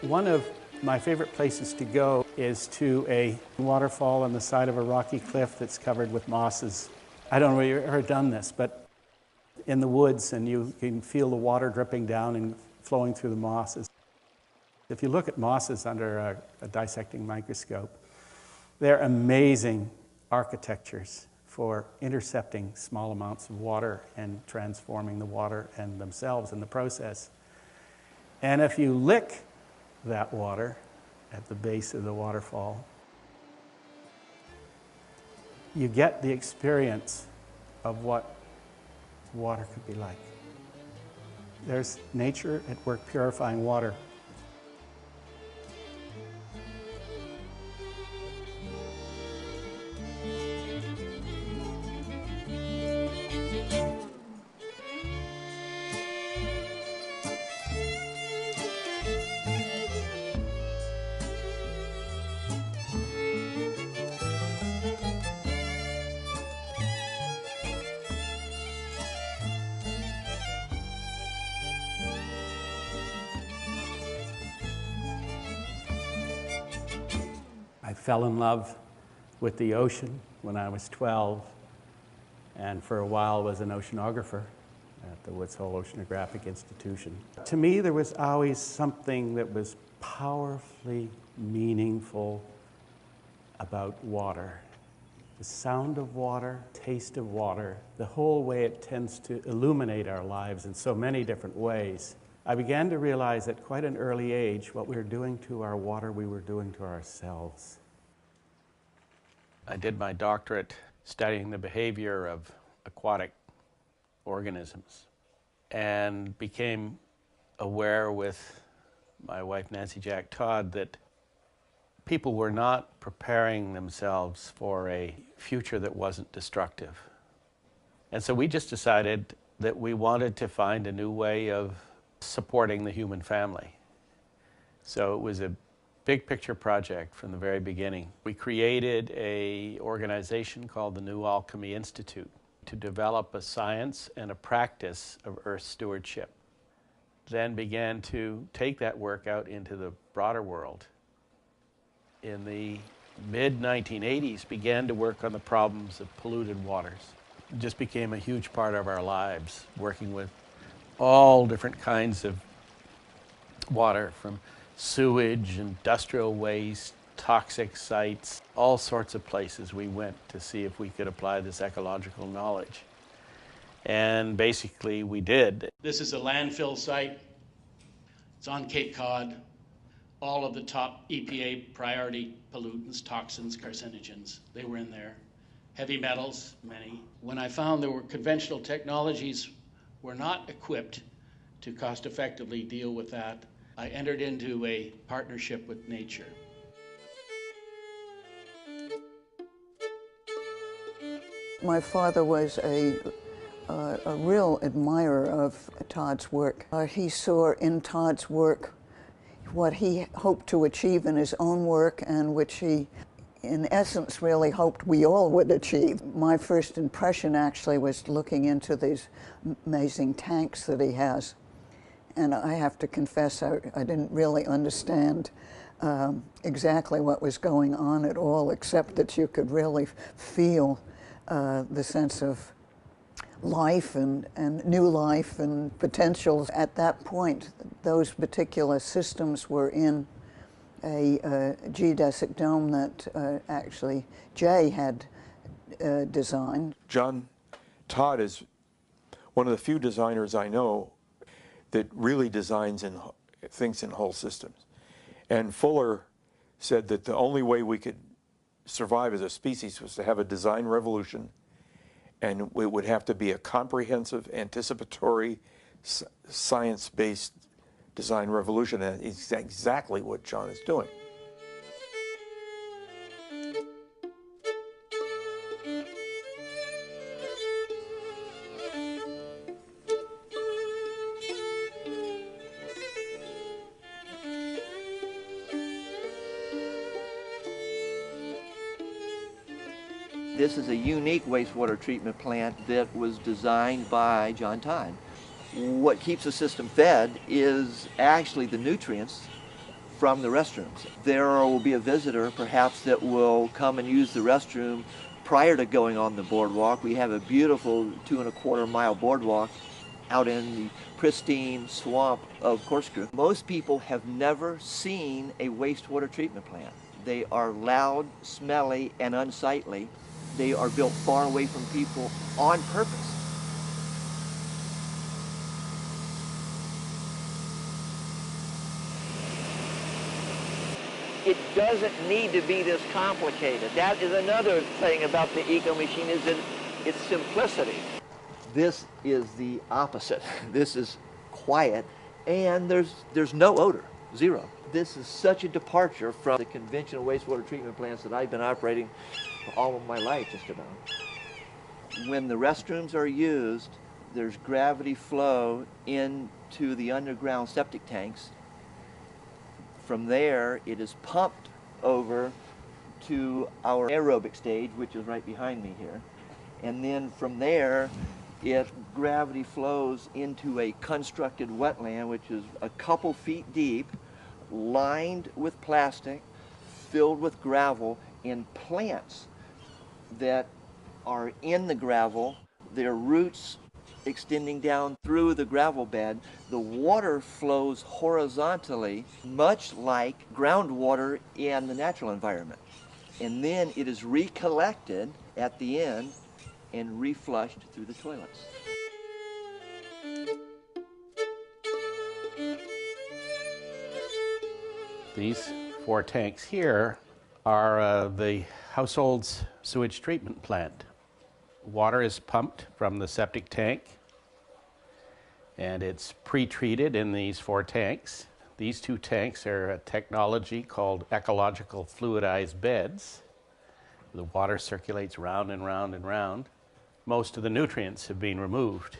One of my favorite places to go is to a waterfall on the side of a rocky cliff that's covered with mosses. I don't know if you've ever done this, but in the woods, and you can feel the water dripping down and flowing through the mosses. If you look at mosses under a dissecting microscope, they're amazing architectures for intercepting small amounts of water and transforming the water and themselves in the process. And if you lick that water at the base of the waterfall, you get the experience of what water could be like. There's nature at work purifying water. I fell in love with the ocean when I was 12, and for a while was an oceanographer at the Woods Hole Oceanographic Institution. To me, there was always something that was powerfully meaningful about water. The sound of water, taste of water, the whole way it tends to illuminate our lives in so many different ways. I began to realize at quite an early age what we were doing to our water, we were doing to ourselves. I did my doctorate studying the behavior of aquatic organisms and became aware with my wife Nancy Jack Todd that people were not preparing themselves for a future that wasn't destructive. And so we just decided that we wanted to find a new way of supporting the human family. So it was a big picture project from the very beginning. We created an organization called the New Alchemy Institute to develop a science and a practice of earth stewardship. Then began to take that work out into the broader world. In the mid-1980s, began to work on the problems of polluted waters. It just became a huge part of our lives, working with all different kinds of water, from sewage, industrial waste, toxic sites, all sorts of places we went to see if we could apply this ecological knowledge. And basically we did. This is a landfill site. It's on Cape Cod. All of the top EPA priority pollutants, toxins, carcinogens, they were in there. Heavy metals, many. When I found there were conventional technologies were not equipped to cost effectively deal with that, I entered into a partnership with nature. My father was a real admirer of Todd's work. He saw in Todd's work what he hoped to achieve in his own work, and which he, in essence, really hoped we all would achieve. My first impression actually was looking into these amazing tanks that he has. And I have to confess, I didn't really understand exactly what was going on at all, except that you could really feel the sense of life and new life and potentials. At that point, those particular systems were in a geodesic dome that actually Jay had designed. John Todd is one of the few designers I know that really designs and thinks in whole systems. And Fuller said that the only way we could survive as a species was to have a design revolution, and it would have to be a comprehensive, anticipatory, science-based design revolution, and it's exactly what John is doing. This is a unique wastewater treatment plant that was designed by John Todd. What keeps the system fed is actually the nutrients from the restrooms. There will be a visitor perhaps that will come and use the restroom prior to going on the boardwalk. We have a beautiful 2.25-mile boardwalk out in the pristine swamp of Corkscrew. Most people have never seen a wastewater treatment plant. They are loud, smelly, and unsightly. They are built far away from people on purpose. It doesn't need to be this complicated. That is another thing about the Eco Machine, is that its simplicity. This is the opposite. This is quiet, and there's no odor, zero. This is such a departure from the conventional wastewater treatment plants that I've been operating all of my life, just about. When the restrooms are used, there's gravity flow into the underground septic tanks. From there, it is pumped over to our aerobic stage, which is right behind me here. And then from there, gravity flows into a constructed wetland, which is a couple feet deep, lined with plastic, filled with gravel, and plants that are in the gravel, their roots extending down through the gravel bed. The water flows horizontally, much like groundwater in the natural environment. And then it is recollected at the end and reflushed through the toilets. These 4 tanks here are the household's sewage treatment plant. Water is pumped from the septic tank, and it's pre-treated in these 4 tanks. These 2 tanks are a technology called ecological fluidized beds. The water circulates round and round and round. Most of the nutrients have been removed,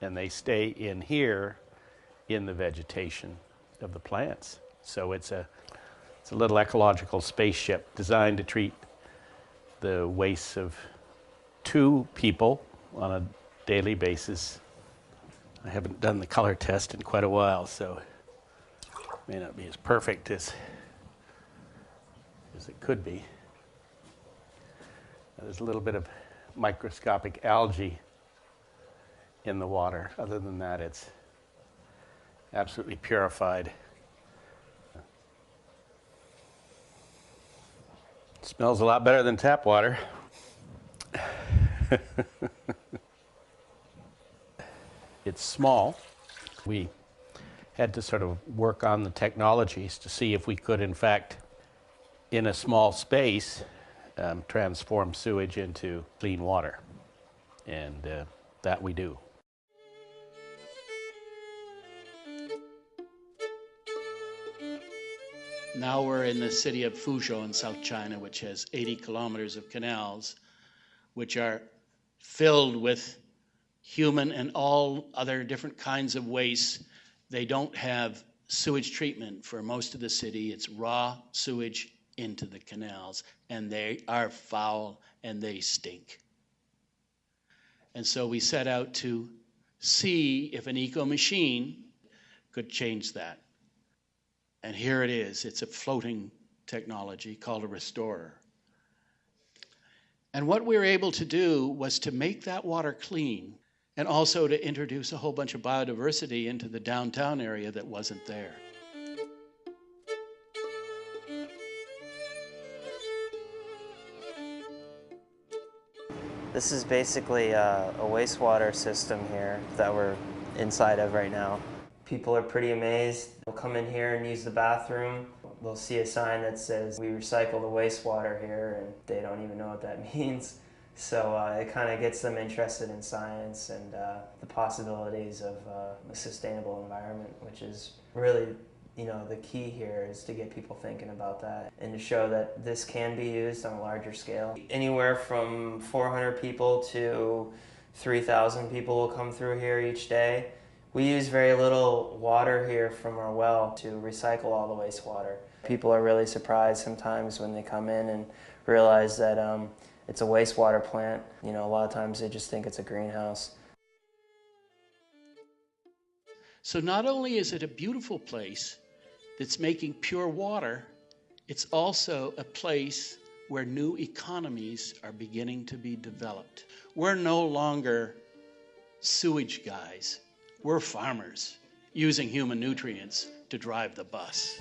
and they stay in here in the vegetation of the plants. So it's a little ecological spaceship designed to treat the wastes of 2 people on a daily basis. I haven't done the color test in quite a while, so it may not be as perfect as it could be. There's a little bit of microscopic algae in the water. Other than that, it's absolutely purified. It smells a lot better than tap water. It's small. We had to sort of work on the technologies to see if we could, in fact, in a small space, transform sewage into clean water. And that we do. Now we're in the city of Fuzhou in South China, which has 80 kilometers of canals, which are filled with human and all other different kinds of waste. They don't have sewage treatment for most of the city. It's raw sewage into the canals, and they are foul and they stink. And so we set out to see if an eco machine could change that. And here it is. It's a floating technology called a restorer. And what we were able to do was to make that water clean, and also to introduce a whole bunch of biodiversity into the downtown area that wasn't there. This is basically a wastewater system here that we're inside of right now. People are pretty amazed. They'll come in here and use the bathroom. They'll see a sign that says, "We recycle the wastewater here," and they don't even know what that means. So it kind of gets them interested in science and the possibilities of a sustainable environment, which is really, the key here is to get people thinking about that and to show that this can be used on a larger scale. Anywhere from 400 people to 3,000 people will come through here each day. We use very little water here from our well to recycle all the wastewater. People are really surprised sometimes when they come in and realize that it's a wastewater plant. A lot of times they just think it's a greenhouse. So not only is it a beautiful place, that's making pure water, it's also a place where new economies are beginning to be developed. We're no longer sewage guys. We're farmers using human nutrients to drive the bus.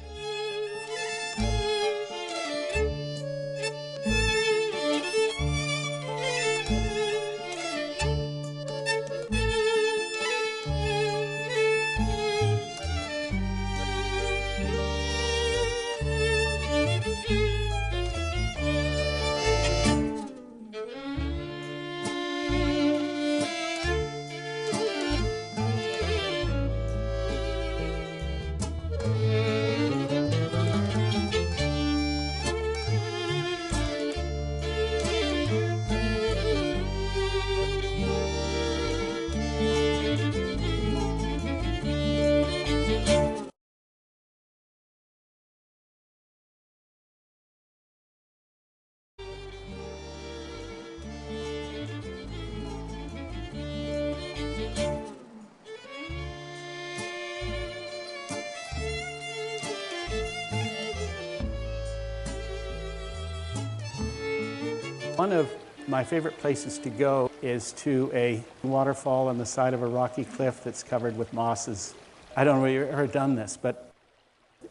One of my favorite places to go is to a waterfall on the side of a rocky cliff that's covered with mosses. I don't know if you've ever done this, but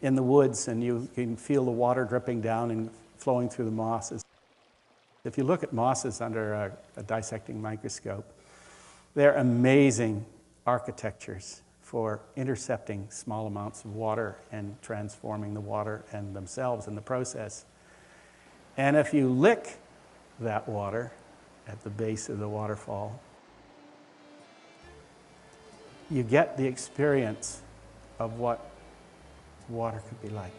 in the woods, and you can feel the water dripping down and flowing through the mosses. If you look at mosses under a dissecting microscope, they're amazing architectures for intercepting small amounts of water and transforming the water and themselves in the process. And if you lick that water at the base of the waterfall, you get the experience of what water could be like.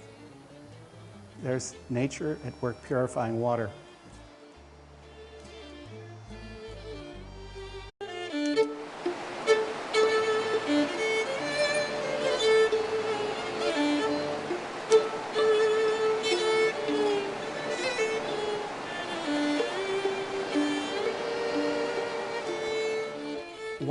There's nature at work purifying water.